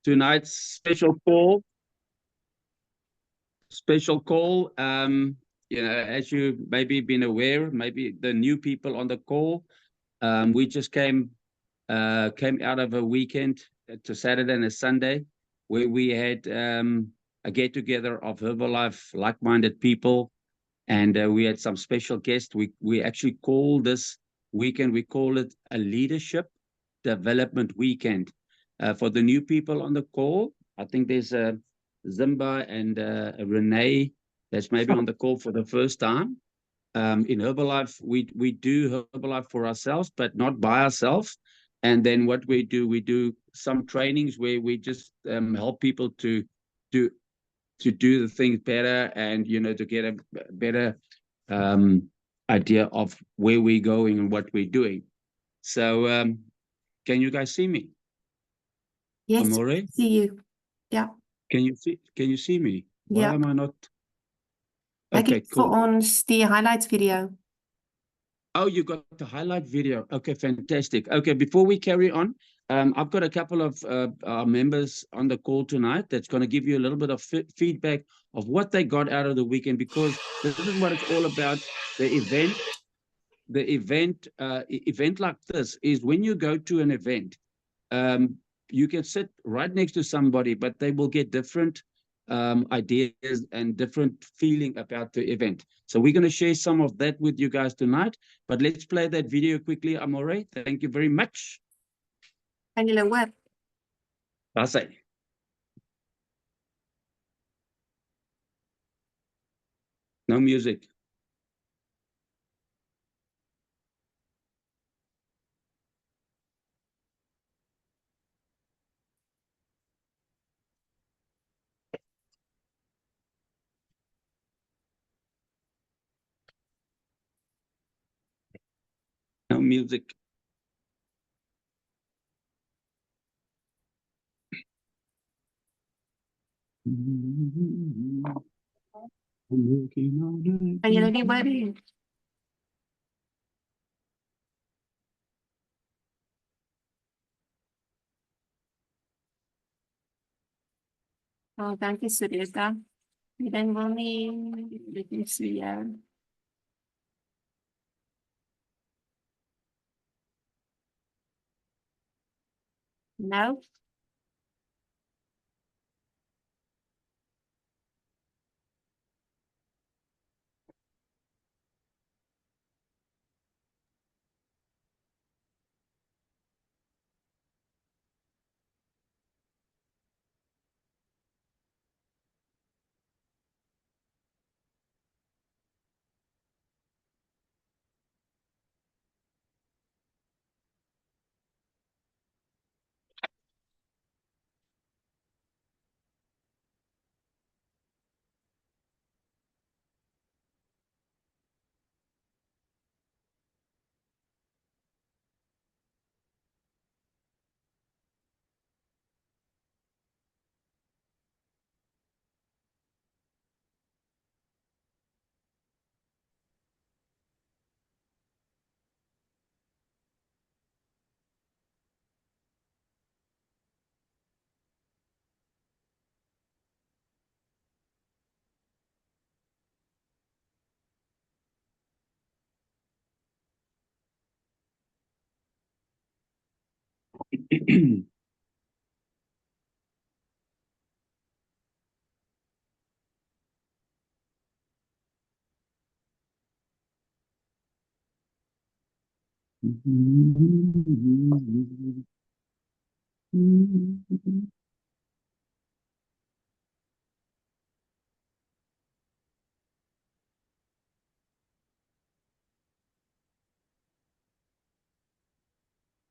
tonight's special call. As you maybe been aware, maybe the new people on the call, we just came out of a weekend to Saturday and a Sunday where we had a get together of Herbalife like-minded people, and we had some special guests. We actually call this weekend, we call it a leadership development weekend. For the new people on the call, I think there's a Zimba and Renee that's maybe on the call for the first time. In Herbalife, we do Herbalife for ourselves, but not by ourselves. And then what we do some trainings where we just help people to do the things better, and to get a better idea of where we're going and what we're doing. So can you guys see me? Yes, Amore? see you. Yeah. Can you see me? Why Yeah. am I not? Ek Okay, het vir cool. ons die highlights video. Oh, you got the highlight video. Okay, fantastic. Okay, before we carry on, I've got a couple of our members on the call tonight that's going to give you a little bit of feedback of what they got out of the weekend, because this is what it's all about. The event like this is when you go to an event, you can sit right next to somebody, but they will get different ideas and different feeling about the event. So we're going to share some of that with you guys tonight, but let's play that video quickly. Amore, thank you very much. Kan julle hoor? That's it. No music. No music. Kan julle nie hoor nie? Oh, dankie Sureta. Jy dan wil nie dit nie sê ja. No.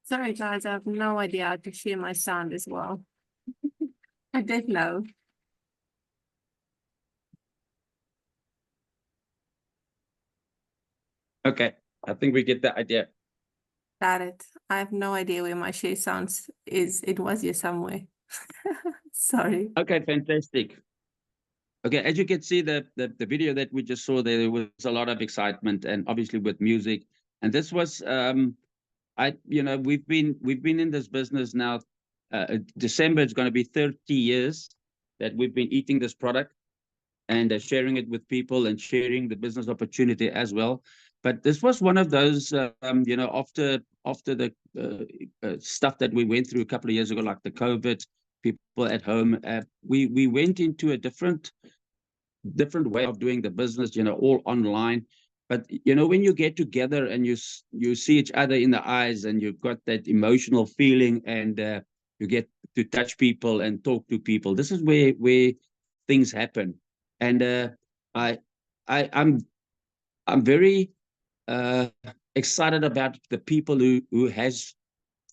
Sorry guys, I have no idea how to share my sound as well. I did know. Okay, I think we get the idea. Got it. I have no idea where my share sounds is. It was here somewhere. Sorry. Okay, fantastic. Okay, as you can see, the video that we just saw, there was a lot of excitement, and obviously with music. And this was we've been in this business now December, it's going to be 30 years that we've been eating this product and sharing it with people and sharing the business opportunity as well. But this was one of those, you know, after the stuff that we went through a couple of years ago, like the COVID, people at home, we went into a different way of doing the business, you know, all online. But, you know, when you get together and you see each other in the eyes and you've got that emotional feeling and you get to touch people and talk to people, this is where things happen. And I'm very excited about the people who has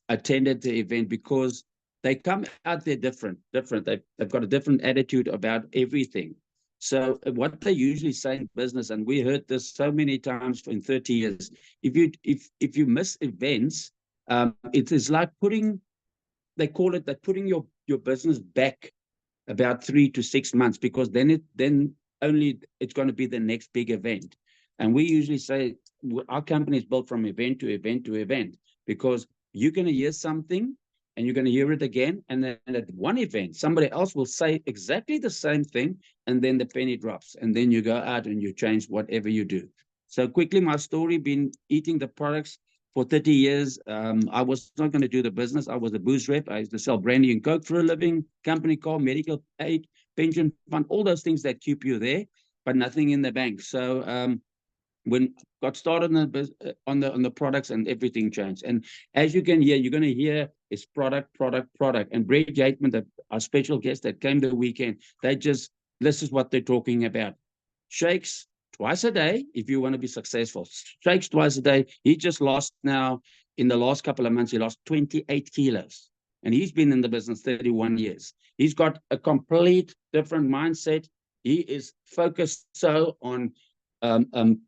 attended the event, because they come out there different. They've got a different attitude about everything. So what they usually say in business, and we heard this so many times in 30 years, if you miss events, it is like they call it that putting your business back about 3 to 6 months, because then only it's going to be the next big event. And we usually say our company is built from event to event to event, because you're going to hear something and you're going to hear it again. And then at one event, somebody else will say exactly the same thing. And then the penny drops. And then you go out and you change whatever you do. So quickly, my story, been eating the products for 30 years. I was not going to do the business. I was a booze rep. I used to sell brandy and Coke for a living, company car, medical aid, pension fund, all those things that keep you there, but nothing in the bank. So when got started on the products, and everything changed. And as you can hear, you're going to hear is product. And Brett Yateman, our special guest that came the weekend, this is what they're talking about. Shakes twice a day if you want to be successful. Shakes twice a day. He just lost now, in the last couple of months, he lost 28 kilos. And he's been in the business 31 years. He's got a complete different mindset. He is focused so on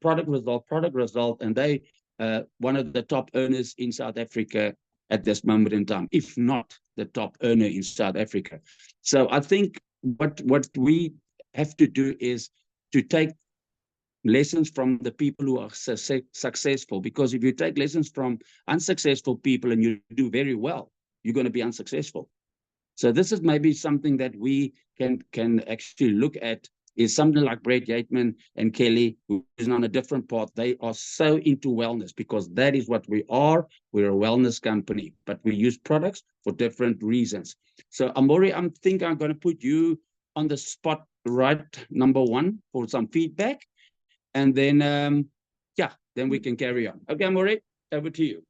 product result, and they one of the top earners in South Africa at this moment in time, if not the top earner in South Africa. So I think what we have to do is to take lessons from the people who are successful, because if you take lessons from unsuccessful people and you do very well, you're going to be unsuccessful. So this is maybe something that we can actually look at, is something like Brett Yateman and Kelly, who is on a different path. They are so into wellness, because that is what we are. We're a wellness company, but we use products for different reasons. So Amori, I think I'm going to put you on the spot, right, number one, for some feedback. And then, then we can carry on. Okay, Amori, over to you.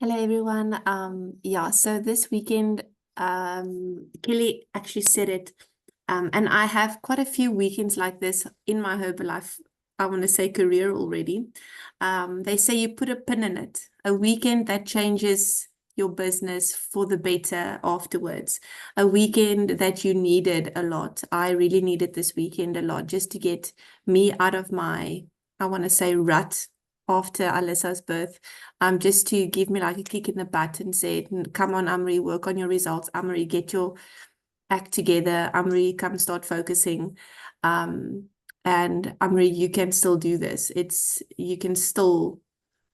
Hello, everyone. So this weekend, Kelly actually said it. And I have quite a few weekends like this in my Herbalife, I want to say, career already. They say you put a pin in it, a weekend that changes your business for the better afterwards, a weekend that you needed a lot. I really needed this weekend a lot, just to get me out of my, I want to say, rut after Alyssa's birth, just to give me like a kick in the butt and say, come on, Amri, work on your results. Amri, get your act together. Amri, come start focusing. And Amri, you can still do this. You can still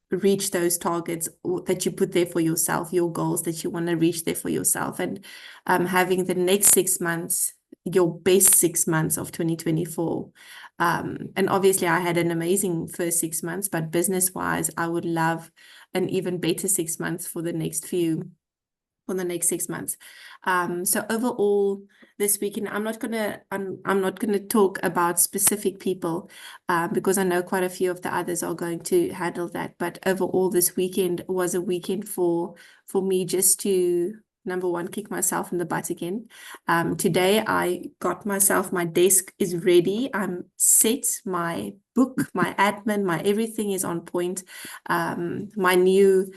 reach those targets that you put there for yourself, your goals that you want to reach there for yourself. And having the next 6 months, your best 6 months of 2024. And obviously I had an amazing first 6 months, but business-wise, I would love an even better 6 months for the next 6 months. So overall, this weekend, I'm not gonna talk about specific people, because I know quite a few of the others are going to handle that. But overall, this weekend was a weekend for me just to, number one, kick myself in the butt again. Today I got myself, my desk is ready. I'm set, my book, my admin, my everything is on point. My new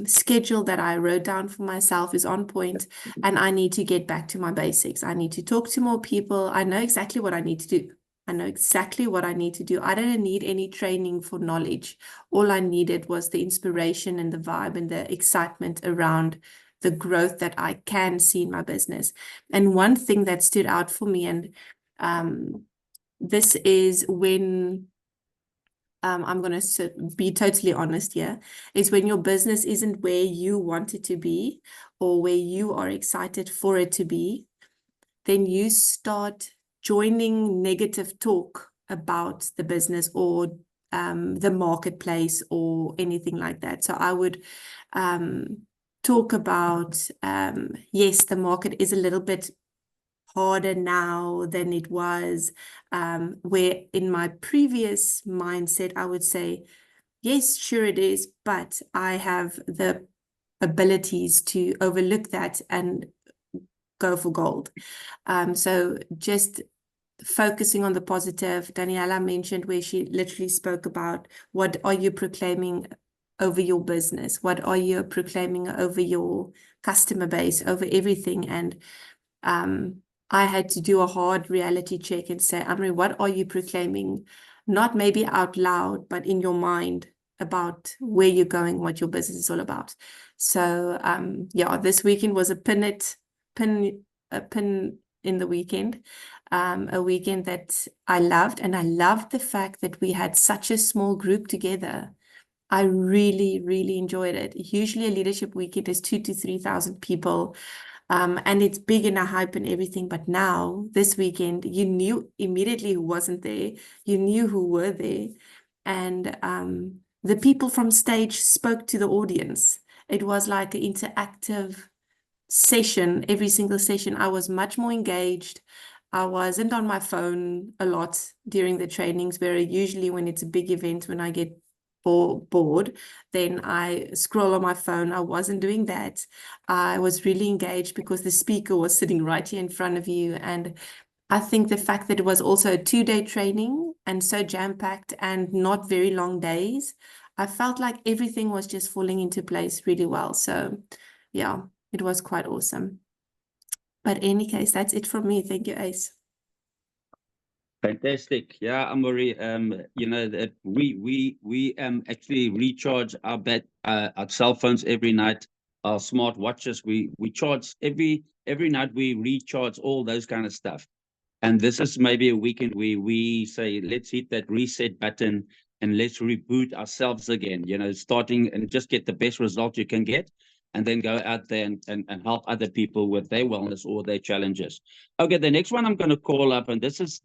schedule that I wrote down for myself is on point, and I need to get back to my basics. I need to talk to more people. I know exactly what I need to do. I don't need any training for knowledge. All I needed was the inspiration and the vibe and the excitement around the growth that I can see in my business. And one thing that stood out for me, and this is when I'm going to be totally honest here, is when your business isn't where you want it to be or where you are excited for it to be, then you start joining negative talk about the business or the marketplace or anything like that. So I would talk about, yes, the market is a little bit harder now than it was, where in my previous mindset, I would say, yes, sure it is, but I have the abilities to overlook that and go for gold. So just focusing on the positive. Daniela mentioned where she literally spoke about what are you proclaiming over your business? What are you proclaiming over your customer base, over everything? And I had to do a hard reality check and say, Amri, what are you proclaiming? Not maybe out loud, but in your mind about where you're going, what your business is all about. So yeah, this weekend was a pin in the weekend. A weekend that I loved, and I loved the fact that we had such a small group together. I really, really enjoyed it. Usually a leadership weekend is 2,000 to 3,000 people. And it's big and a hype and everything. But now, this weekend, you knew immediately who wasn't there. You knew who were there. And the people from stage spoke to the audience. It was like an interactive session. Every single session, I was much more engaged. I wasn't on my phone a lot during the trainings, where usually when it's a big event, when I get bored, then I scroll on my phone. I wasn't doing that. I was really engaged because the speaker was sitting right here in front of you. And I think the fact that it was also a 2-day training and so jam-packed and not very long days, I felt like everything was just falling into place really well. So yeah, it was quite awesome. But in any case, that's it from me. Thank you, Ace. Fantastic. Yeah, Amori, you know that we actually recharge our cell phones every night, our smart watches. We charge every night, we recharge all those kind of stuff. And this is maybe a weekend where we say, let's hit that reset button and let's reboot ourselves again, you know, starting and just get the best result you can get, and then go out there and help other people with their wellness or their challenges. Okay, the next one I'm going to call up, and this is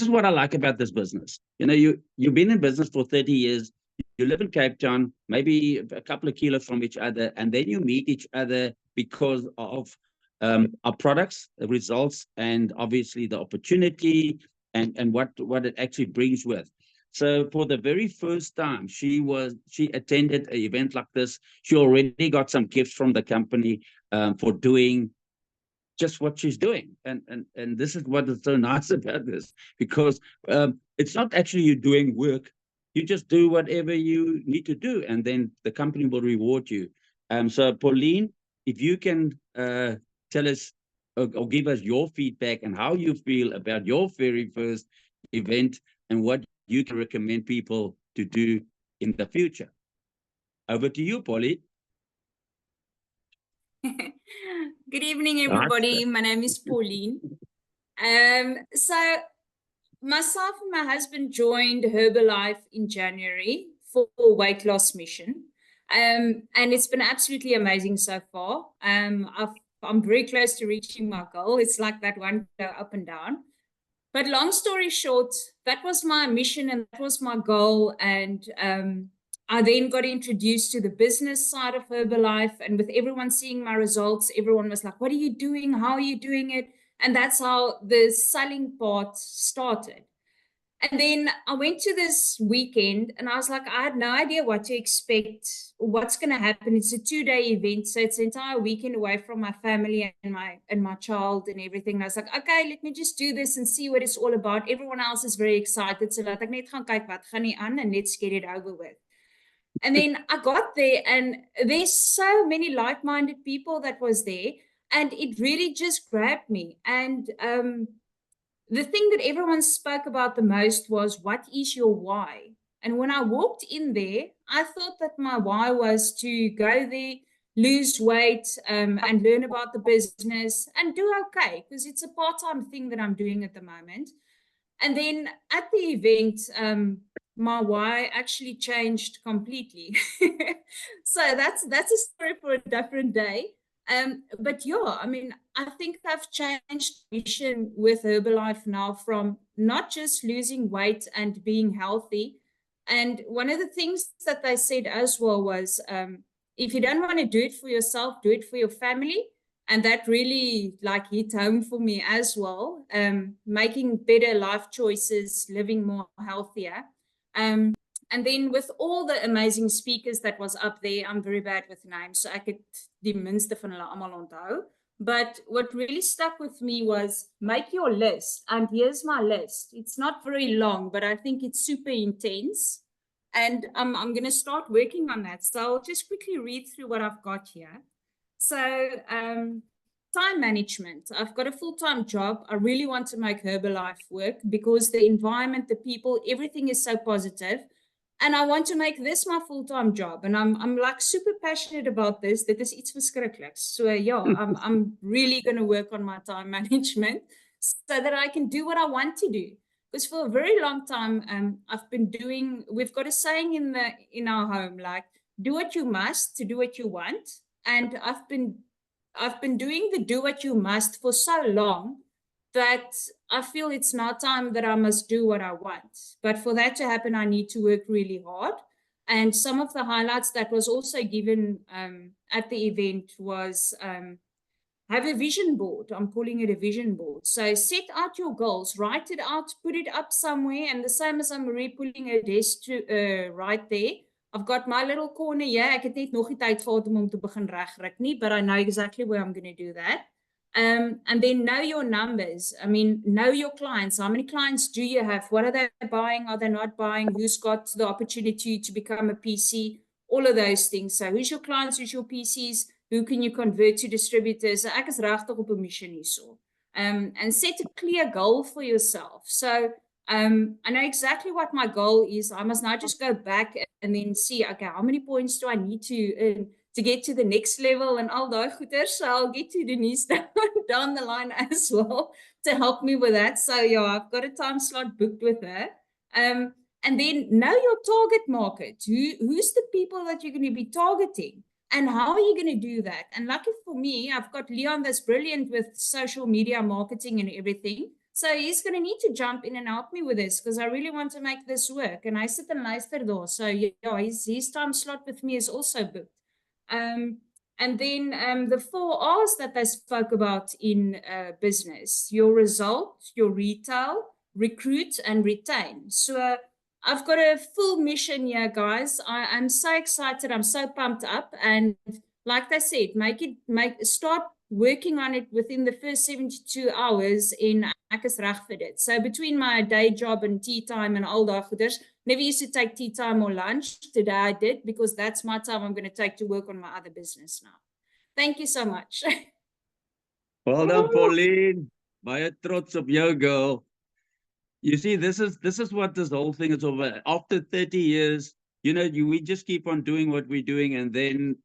what I like about this business. You know, you've been in business for 30 years. You live in Cape Town, maybe a couple of kilos from each other, and then you meet each other because of our products, the results, and obviously the opportunity and what it actually brings with. So for the very first time she attended an event like this, she already got some gifts from the company for doing just what she's doing. And this is what is so nice about this, because it's not actually you doing work. You just do whatever you need to do, and then the company will reward you. So Pauline, if you can tell us or give us your feedback and how you feel about your very first event and what you can recommend people to do in the future. Over to you, Pauline. Good evening, everybody. My name is Pauline. So myself and my husband joined Herbalife in January for weight loss mission. And it's been absolutely amazing so far. I'm very close to reaching my goal. It's like that one go up and down. But long story short, that was my mission and that was my goal. And I then got introduced to the business side of Herbalife, and with everyone seeing my results, everyone was like, what are you doing? How are you doing it? And that's how the selling part started. And then I went to this weekend and I was like, I had no idea what to expect, what's going to happen. It's a 2-day event. So it's an entire weekend away from my family and my child and everything. And I was like, okay, let me just do this and see what it's all about. Everyone else is very excited. So laat ek net gaan kyk wat gaan nie aan and let's get it over with. And then I got there and there's so many like-minded people that was there, and it really just grabbed me. And the thing that everyone spoke about the most was, what is your why? And when I walked in there, I thought that my why was to go there, lose weight, and learn about the business and do okay, because it's a part-time thing that I'm doing at the moment. And then at the event, my why actually changed completely. So that's a story for a different day. But yeah, I mean, I think I've changed mission with Herbalife now from not just losing weight and being healthy. And one of the things that they said as well was, if you don't want to do it for yourself, do it for your family. And that really like hit home for me as well. Making better life choices, living more healthier. And then with all the amazing speakers that was up there, I'm very bad with names, so I could die minste van hulle almal onthou. But what really stuck with me was make your list. And here's my list. It's not very long, but I think it's super intense. And I'm going to start working on that. So I'll just quickly read through what I've got here. So time management. I've got a full-time job. I really want to make Herbalife work because the environment, the people, everything is so positive. And I want to make this my full-time job. And I'm like super passionate about this. Dit is iets verskrikliks. So yeah, I'm really going to work on my time management so that I can do what I want to do. Because for a very long time, I've been doing, we've got a saying in our home, like, do what you must to do what you want. And I've been doing the do what you must for so long that I feel it's now time that I must do what I want. But for that to happen, I need to work really hard. And some of the highlights that was also given at the event was have a vision board. I'm calling it a vision board. So set out your goals, write it out, put it up somewhere. And the same as I'm putting a desk to, right there. I've got my little corner here. Ek het net nog nie tyd gehad om te begin regryk nie, but I know exactly where I'm going to do that. And then know your numbers. I mean, know your clients. How many clients do you have? What are they buying? Are they not buying? Who's got the opportunity to become a PC? All of those things. So who's your clients? Who's your PCs? Who can you convert to distributors? Ek is regtig op 'n mission hierso. And set a clear goal for yourself. So I know exactly what my goal is. I must now just go back and then see, okay, how many points do I need to get to the next level and all daai goeders. So I'll get to Denise down the line as well to help me with that. So yeah, I've got a time slot booked with her. And then know your target market. Who's the people that you're going to be targeting? And how are you going to do that? And lucky for me, I've got Leon that's brilliant with social media marketing and everything. So he's going to need to jump in and help me with this because I really want to make this work. And I sit and luister daar. So yeah, his time slot with me is also booked. And then the 4 R's that they spoke about in business, your result, your retail, recruit, and retain. So I've got a full mission here, guys. I'm so excited. I'm so pumped up. And like they said, start working on it within the first 72 hours in ek is reg vir dit. So between my day job and tea time and all daai goeders, never used to take tea time or lunch. Today I did because that's my time I'm going to take to work on my other business now. Thank you so much. Well done, Pauline. Baie trots op jou, girl. You see, this is what this whole thing is over. After 30 years, you know, we just keep on doing what we're doing, and then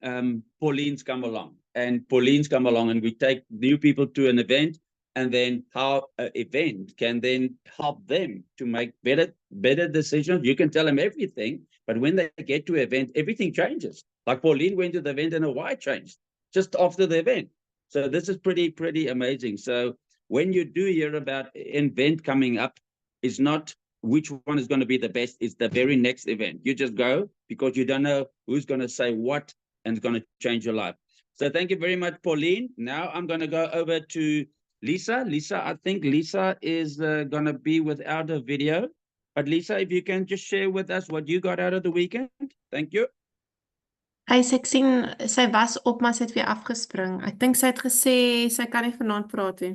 Pauline's come along, and we take new people to an event, and then how an event can then help them to make better decisions. You can tell them everything, but when they get to an event, everything changes. Like Pauline went to the event and her why changed just after the event. So this is pretty amazing. So when you do hear about an event coming up, it's not which one is going to be the best. It's the very next event. You just go because you don't know who's going to say what and it's going to change your life. So thank you very much, Pauline. Now I'm going to go over to Lisa. Lisa, I think Lisa is going to be without a video. But Lisa, if you can just share with us what you got out of the weekend. Thank you. Ek sien sy was op, maar sy het weer afgespring. Ek dink sy het gesê sy kan nie vanaand praat nie.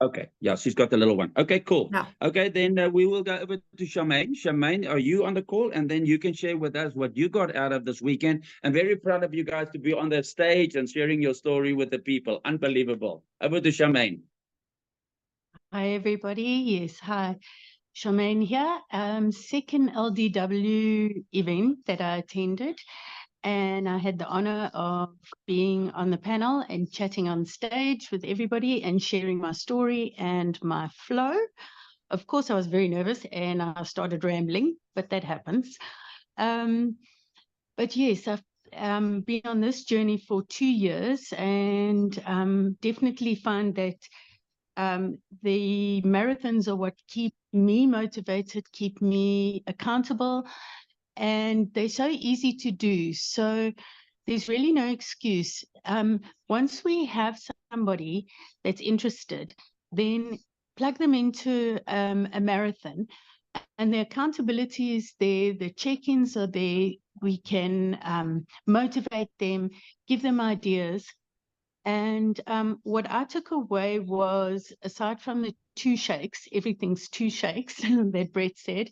Okay, yeah, she's got the little one. Okay, cool. Yeah. Okay, then we will go over to Charmaine. Charmaine, are you on the call? And then you can share with us what you got out of this weekend. I'm very proud of you guys to be on the stage and sharing your story with the people. Unbelievable. Over to Charmaine. Hi, everybody. Yes, hi. Charmaine here. Second LDW event that I attended. And I had the honor of being on the panel and chatting on stage with everybody and sharing my story and my flow of course, I was very nervous and I started rambling, but that happens. But yes, I've been on this journey for 2 years and definitely find that the marathons are what keep me motivated, keep me accountable, and they're so easy to do. So there's really no excuse. Once we have somebody that's interested, then plug them into a marathon, and the accountability is there, the check-ins are there, we can motivate them, give them ideas. And what I took away was, aside from the 2 shakes, everything's 2 shakes that Brett said,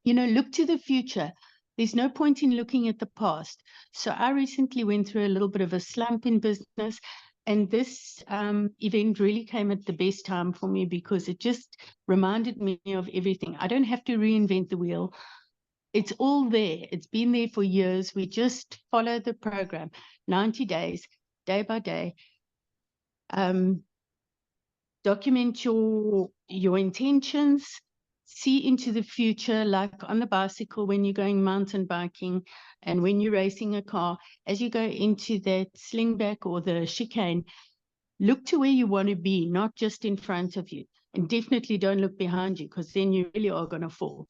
you know, look to the future. There's no point in looking at the past. So I recently went through a little bit of a slump in business, and this event really came at the best time for me because it just reminded me of everything. I don't have to reinvent the wheel. It's all there. It's been there for years. We just follow the program, 90 days, day by day. Document your intentions, see into the future, like on the bicycle when you're going mountain biking and when you're racing a car. As you go into that slingback or the chicane, look to where you want to be, not just in front of you. And definitely don't look behind you, because then you really are going to fall.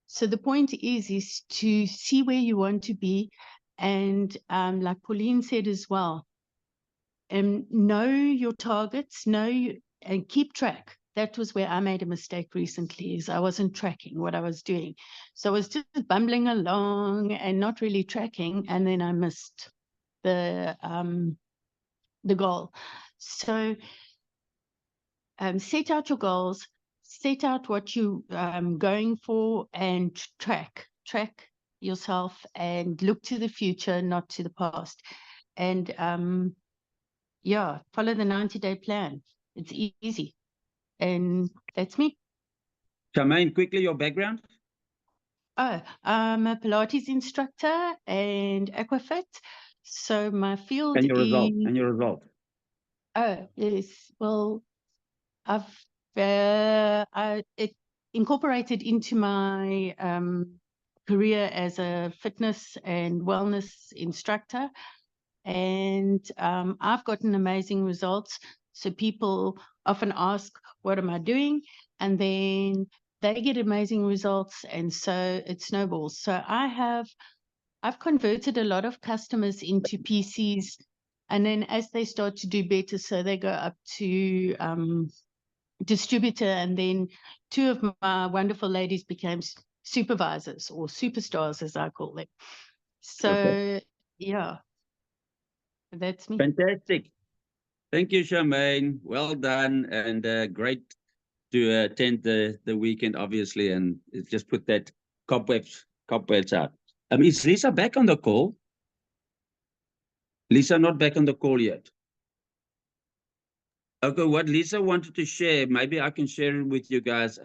So the point is to see where you want to be. And like Pauline said as well, know your targets, and keep track. That was where I made a mistake recently, is I wasn't tracking what I was doing. So I was just bumbling along and not really tracking, and then I missed the goal. So set out your goals, set out what you're going for, and track yourself and look to the future, not to the past. And yeah, follow the 90-day plan. It's easy. And that's me. Charmaine, quickly, your background? Oh, I'm a Pilates instructor and Aquafit. So my field And your result? is... And your result? Oh, yes. Well, I've it incorporated into my career as a fitness and wellness instructor. And I've gotten amazing results. So people often ask, what am I doing? And then they get amazing results. And so it snowballs. So I've converted a lot of customers into PCs. And then as they start to do better, so they go up to distributor. And then 2 of my wonderful ladies became supervisors, or superstars, as I call them. So, Okay. yeah. That's me. Fantastic. Thank you, Charmaine. Well done, and great to attend the weekend, obviously, and just put that cobwebs out. Is Lisa back on the call? Lisa not back on the call yet. Okay, what Lisa wanted to share, maybe I can share it with you guys.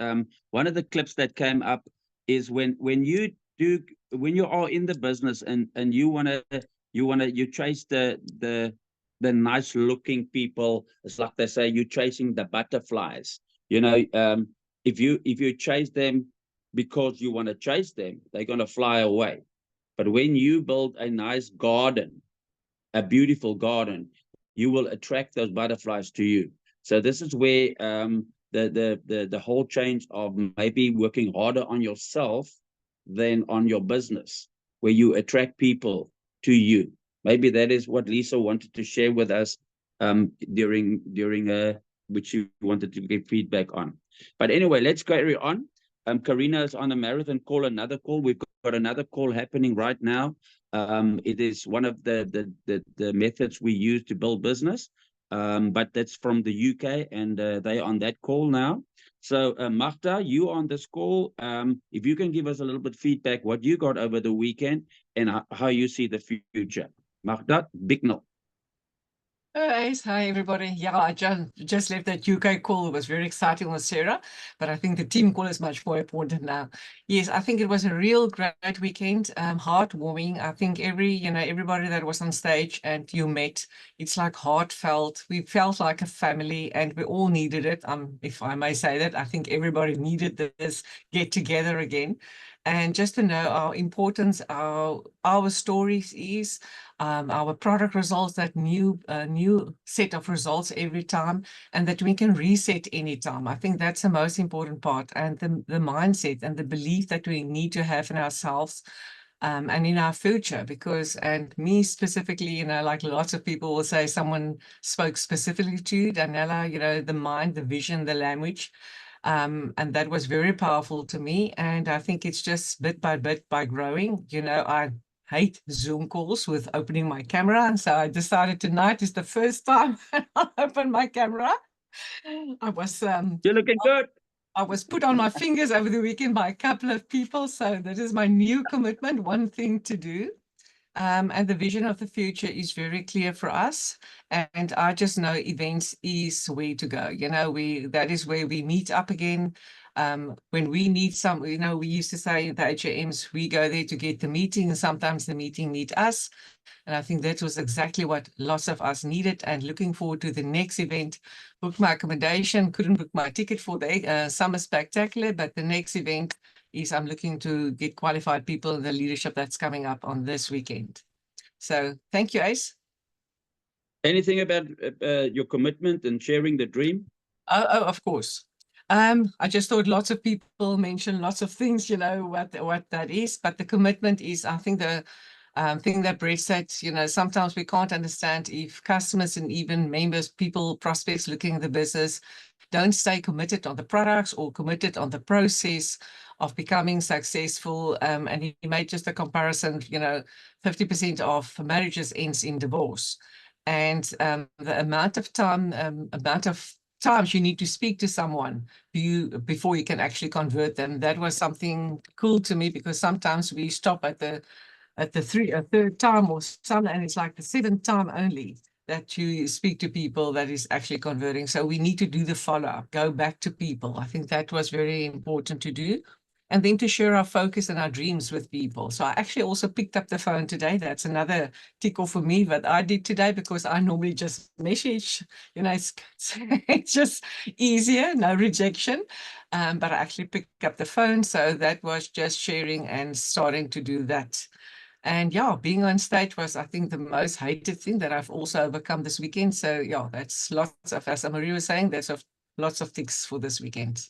One of the clips that came up is when you are in the business and you chase the nice looking people. It's like they say, you're chasing the butterflies. You know, if you chase them because you want to chase them, they're gonna fly away. But when you build a nice garden, a beautiful garden, you will attract those butterflies to you. So this is where the whole change of maybe working harder on yourself than on your business, where you attract people to you. Maybe that is what Lisa wanted to share with us during which she wanted to give feedback on. But anyway, let's carry on. Karina is on a marathon call, another call. We've got another call happening right now. It is one of the methods we use to build business, but that's from the UK, and they're on that call now. So Magda, you on this call, if you can give us a little bit feedback, what you got over the weekend and how you see the future. Magda, Bignell. Hi everybody. Yeah, I just left that UK call. It was very exciting with Sarah, but I think the team call is much more important now. Yes, I think it was a real great weekend, heartwarming. I think everybody that was on stage and you met, it's like heartfelt. We felt like a family and we all needed it. If I may say that, I think everybody needed this get together again. And just to know how important our stories is, our product results, that new set of results every time, and that we can reset anytime. I think that's the most important part, and the mindset and the belief that we need to have in ourselves and in our future, because, and me specifically, like lots of people will say, someone spoke specifically to you, Daniela, the mind, the vision, the language. And that was very powerful to me. And I think it's just bit by growing. I hate Zoom calls with opening my camera. And so I decided tonight is the first time I open my camera. You're looking good. I was put on my fingers over the weekend by a couple of people. So that is my new commitment, one thing to do. And the vision of the future is very clear for us. And I just know events is where to go. That is where we meet up again. When we need some, we used to say at the HAMs, we go there to get the meeting, and sometimes the meeting need us. And I think that was exactly what lots of us needed. And looking forward to the next event. Booked my accommodation, couldn't book my ticket for the summer spectacular, but the next event is I'm looking to get qualified people in the leadership that's coming up on this weekend. So thank you, Ace. Anything about your commitment and sharing the dream? Oh, of course. I just thought lots of people mention lots of things, what that is, but the commitment is, I think the thing that Brett said, sometimes we can't understand if customers and even members, people, prospects looking at the business don't stay committed on the products or committed on the process of becoming successful. And he made just a comparison, 50% of marriages ends in divorce. And the amount of times you need to speak to someone before you can actually convert them. That was something cool to me, because sometimes we stop at the third time or something, and it's like the seventh time only that you speak to people that is actually converting. So we need to do the follow-up, go back to people. I think that was very important to do. And then to share our focus and our dreams with people. So I actually also picked up the phone today. That's another tickle for me, but I did today because I normally just message, it's just easier, no rejection. But I actually picked up the phone. So that was just sharing and starting to do that. And yeah, being on stage was, I think, the most hated thing that I've also overcome this weekend. So yeah, that's lots of, as Marie was saying, there's lots of ticks for this weekend.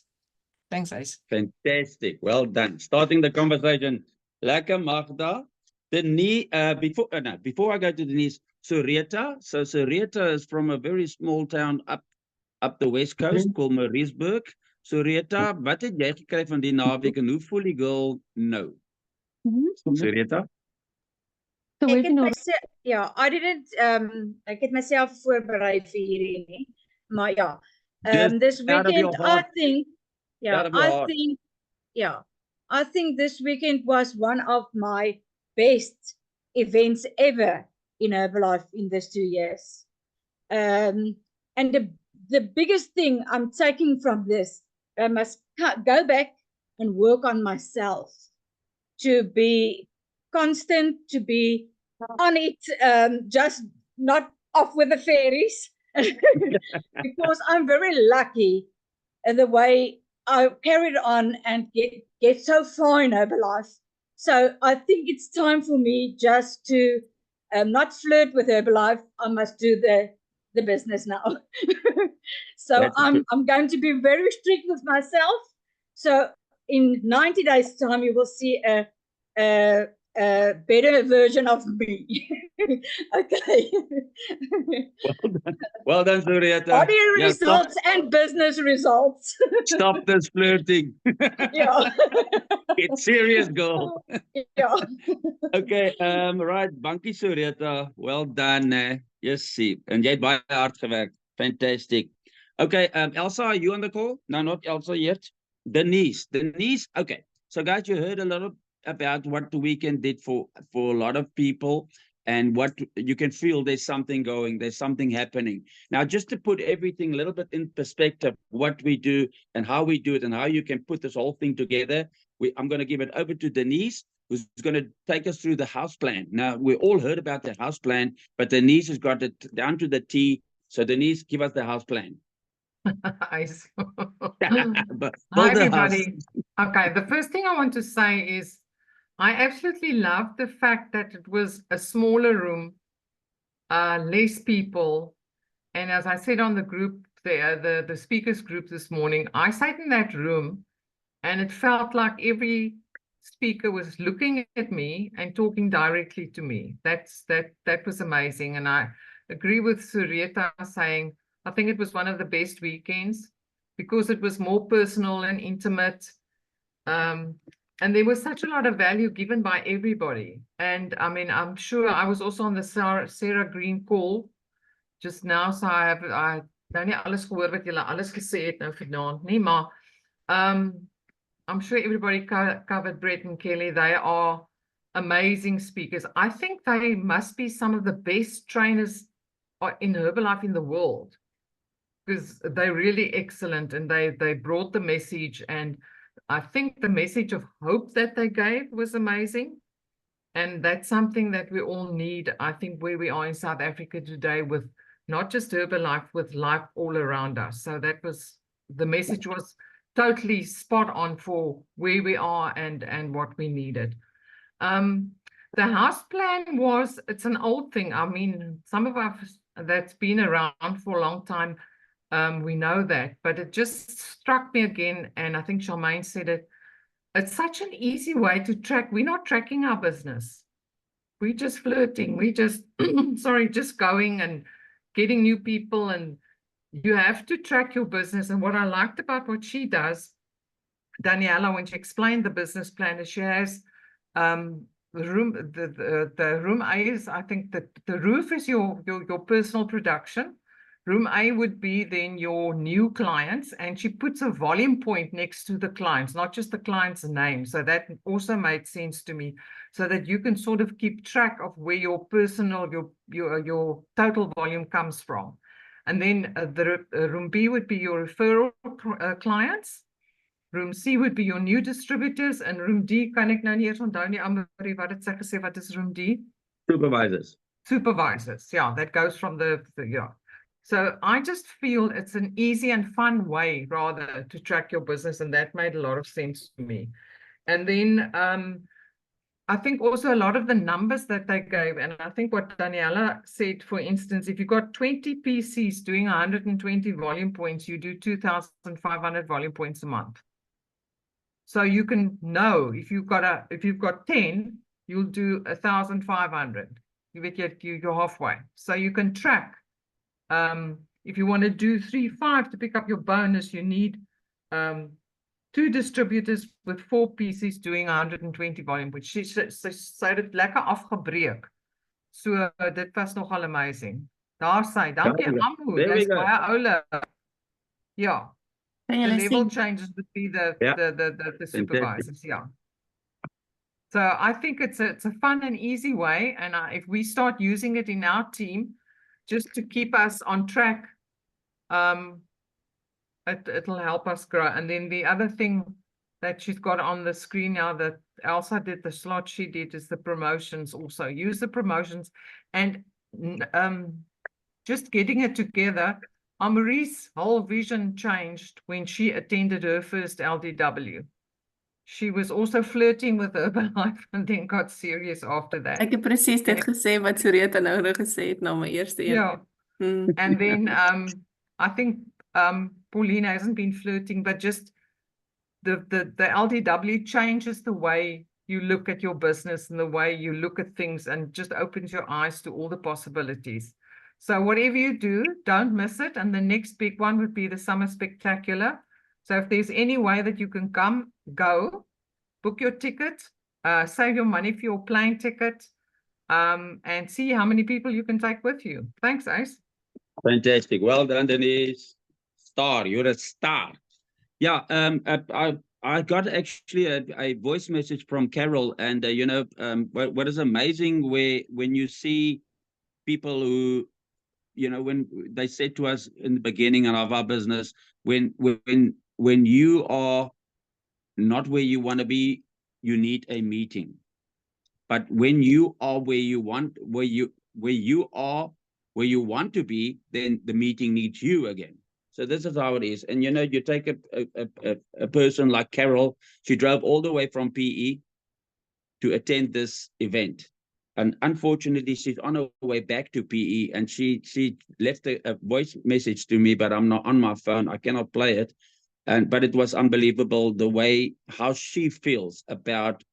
Thanks, Ace. Fantastic. Well done. Starting the conversation. Lekker, Magda. Denise, before I go to Denise, Soreta. So Soreta is from a very small town up the west coast called Maritzburg. Soreta, wat het jy gekry van die naweek en hoe voel die girl nou? Soreta? Ek het myself, ja, ek het myself voorberei vir hierdie nie. Maar ja, this weekend I think this weekend was one of my best events ever in Herbalife in these 2 years. And the biggest thing I'm taking from this, I must go back and work on myself to be constant, to be on it, just not off with the fairies. Because I'm very lucky in the way I carried on and get so far in Herbalife. So I think it's time for me just to not flirt with Herbalife. I must do the business now. So I'm going to be very strict with myself. So in 90 days time, you will see a better version of me. Okay. Well done, Soreta. Body results and business results. Stop this flirting. Yeah. It's serious, girl. Yeah. Okay, right. Bankie Soreta. Well done. Yes, see. And jy het baie hard gewerk. Fantastic. Okay, Elsa, are you on the call? No, not Elsa yet. Denise. Okay. So guys, you heard a lot about what the weekend did for a lot of people. and what you can feel there's something going, there's something happening. Now, just to put everything a little bit in perspective, what we do and how we do it and how you can put this whole thing together, I'm going to give it over to Denise, who's going to take us through the house plan. Now, we all heard about the house plan, but Denise has got it down to the T. So Denise, give us the house plan. Nice. But Hi, build the house. everybody. Okay, the first thing I want to say is I absolutely love the fact that it was a smaller room, less people. And as I said on the group, the speakers group this morning, I sat in that room and it felt like every speaker was looking at me and talking directly to me. That was amazing. And I agree with Surieta saying, I think it was one of the best weekends because it was more personal and intimate. And there was such a lot of value given by everybody. And I mean, I'm sure I was also on the Sarah Green call just now. So I nou nie alles gehoor wat julle alles gesê het nou vanaand nie, maar I'm sure everybody covered Brett and Kelly. They are amazing speakers. I think they must be some of the best trainers in Herbalife in the world because they're really excellent and they brought the message. And I think the message of hope that they gave was amazing. And that's something that we all need, I think, where we are in South Africa today with not just Herbalife, with life all around us. So the message was totally spot on for where we are and what we needed. The house plan it's an old thing. I mean, some of us that's been around for a long time, we know that, but it just struck me again. And I think Charmaine said it, it's such an easy way to track. We're not tracking our business. We're just flirting. We just, just going and getting new people, and you have to track your business. And what I liked about what she does, Daniela, when she explained the business plan, is she has the room A is, I think that the roof is your personal production. Room A would be then your new clients, and she puts a volume point next to the clients, not just the client's name. So that also made sense to me, so that you can sort of keep track of where your personal, your total volume comes from. And then room B would be your referral clients. Room C would be your new distributors, and room D, kan ek nou nie eers onthou nie, Amari, wat het sy gesê, wat is room D? Supervisors. Supervisors, yeah, that goes from yeah. So I just feel it's an easy and fun way rather to track your business, and that made a lot of sense to me. And then I think also a lot of the numbers that they gave, and I think what Daniela said, for instance, if you've got 20 PCs doing 120 volume points, you do 2,500 volume points a month. So you can know if you've got 10, you'll do 1,500. You're halfway. So you can track. If you want to do 3-5 to pick up your bonus, you need 2 distributors with 4 PCs doing 120 volume, which she said it lekker afgebreek. So dit was nogal amazing. Daar sê, dankie Amu, dis baie oulik. Yeah. The level changes would be the supervisors, yeah. So I think it's a fun and easy way, and if we start using it in our team, just to keep us on track, it'll help us grow. And then the other thing that she's got on the screen now that Elsa did, the slot she did, is the promotions also. Use the promotions, and just getting it together. Marie's whole vision changed when she attended her first LDW. She was also flirting with Herbalife and then got serious after that. Ek het presies dit gesê wat Surieta nou gesê het na my eerste een. Yeah. And then I think Pauline hasn't been flirting, but just the LDW changes the way you look at your business and the way you look at things, and just opens your eyes to all the possibilities. So whatever you do, don't miss it. And the next big one would be the Summer Spectacular. So if there's any way that you can come, go, book your ticket, save your money for your plane ticket, and see how many people you can take with you. Thanks, Ace. Fantastic. Well done, Denise. Star, you're a star. Yeah, I got actually a voice message from Carol, and you know, what is amazing when you see people who, you know, when they said to us in the beginning of our business, when you are not where you want to be, you need a meeting. But when you are where you want to be, then the meeting needs you again. So this is how it is. And you know, you take a person like Carol, she drove all the way from PE to attend this event. And unfortunately, she's on her way back to PE, and she left a voice message to me, but I'm not on my phone. I cannot play it. But it was unbelievable how she feels about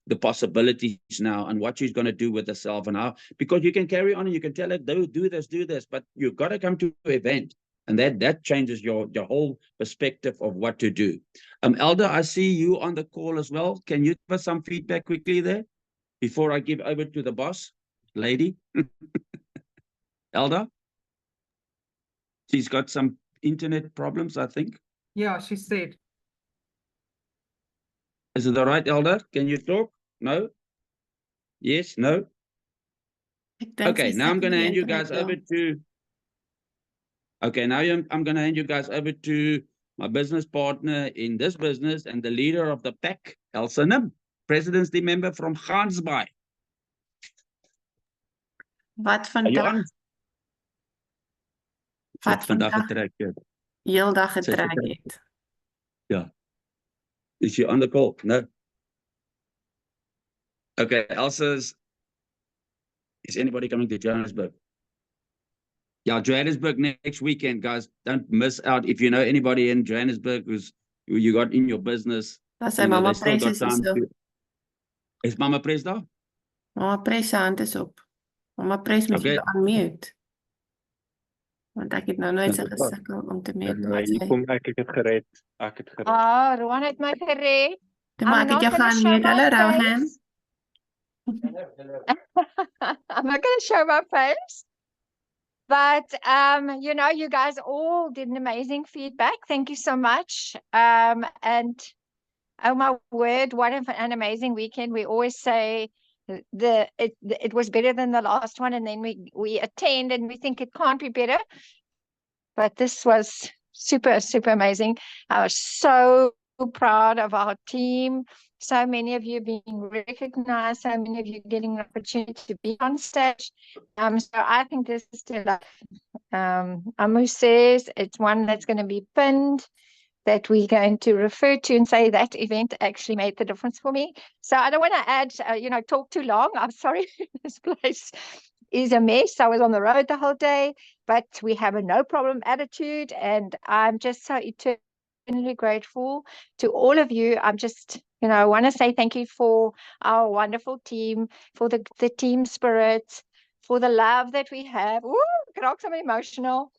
the possibilities now and what she's going to do with herself, and how, because you can carry on and you can tell her, do this, but you've got to come to an event, and that changes your whole perspective of what to do. Elder, I see you on the call as well. Can you give us some feedback quickly there before I give over to the boss lady? Elder, she's got some internet problems, I think. Yeah, she said. Is it all right, Elder? Can you talk? No? Yes? No? Okay, now I'm going to hand you guys over to... Okay, now I'm going to hand you guys over to my business partner in this business and the leader of the pack, Elsa Nim, presidency member from Gansbaai. Wat Are you vandag, on? wat vandag getrek het. heel dag Sy het getrek getrek. het. Ja. Is she on the call? No. Okay, Elsa's... Is anybody coming to Johannesburg? Yeah, Johannesburg next weekend, guys. Don't miss out. If you know anybody in Johannesburg who you got in your business, Daar you know, Mama they still Pres got is time hierso. to... Is Mama Pres daar? Mama Pres se hand is op. Mama Pres moet Okay. jy unmute. Want ek het nou nooit so Ja, gesukkel om te mute. Nee, hier kom ek het gered. Ek het gered. Oh, Rowan het my gered. Toe maar ek het jou gaan mute. Hallo, Rohan. I'm not going to show my face. But, you know, you guys all did an amazing feedback. Thank you so much. And oh my word, what an amazing weekend. We always say it was better than the last one. And then we attend and we think it can't be better. But this was super, super amazing. I was so proud of our team. So many of you being recognized, so many of you getting an opportunity to be on stage. So I think this is still Amu says it's one that's going to be pinned, that we're going to refer to and say that event actually made the difference for me. So I don't want to add, talk too long. I'm sorry, this place is a mess. I was on the road the whole day, but we have a no problem attitude, and I'm just so eternally grateful to all of you. I'm just, I want to say thank you for our wonderful team, for the team spirit, for the love that we have. Ooh, I'm emotional.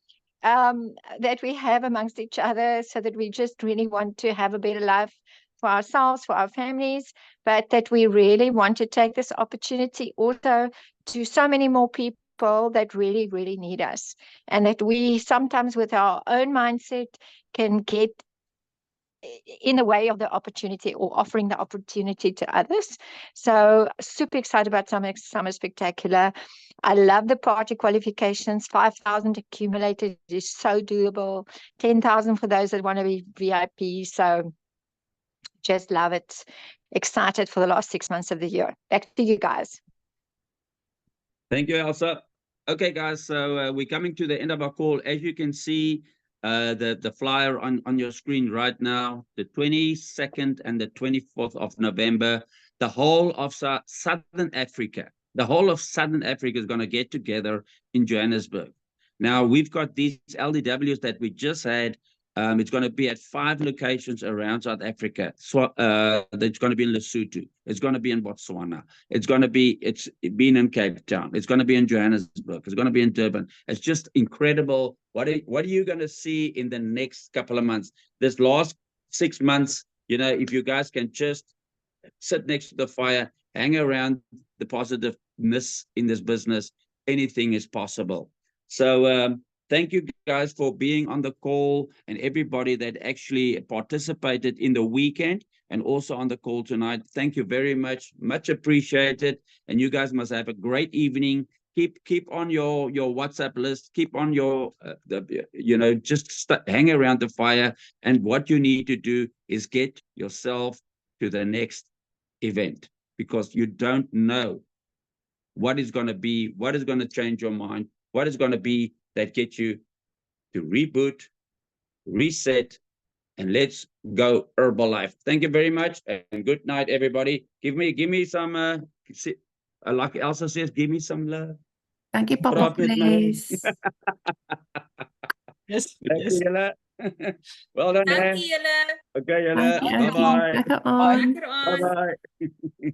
That we have amongst each other, so that we just really want to have a better life for ourselves, for our families, but that we really want to take this opportunity also to so many more people that really, really need us, and that we sometimes with our own mindset can get in the way of the opportunity or offering the opportunity to others. So super excited about Summer Spectacular. I love the party qualifications. 5,000 accumulated is so doable. 10,000 for those that want to be VIP. So just love it. Excited for the last 6 months of the year. Back to you guys. Thank you, Elsa. Okay, guys, so we're coming to the end of our call. As you can see, the flyer on your screen right now, the 22nd and the 24th of November, the whole of Southern Africa. The whole of Southern Africa is going to get together in Johannesburg. Now, we've got these LDWs that we just had. It's going to be at 5 locations around South Africa. So it's going to be in Lesotho. It's going to be in Botswana. It's been in Cape Town. It's going to be in Johannesburg. It's going to be in Durban. It's just incredible. What are you going to see in the next couple of months? This last 6 months, if you guys can just sit next to the fire, hang around the positiveness in this business, anything is possible. So thank you guys for being on the call and everybody that actually participated in the weekend and also on the call tonight. Thank you very much. Much appreciated. And you guys must have a great evening. Keep on your WhatsApp list. Keep on your, just hang around the fire. And what you need to do is get yourself to the next event, because you don't know what is going to be, what is going to change your mind, what is going to be that gets you to reboot, reset, and let's go Herbalife. Thank you very much, and good night, everybody. Give me some, like Elsa says, give me some love. Thank you, Papa Drop it, man. Place. Yes, Thank yes. you, Julle. Well done, man. Dankie julle. Okay, Julle. Dankie, Dankie. Oukie. Bye-bye. Lekker aan. Lekker aan. Bye-bye.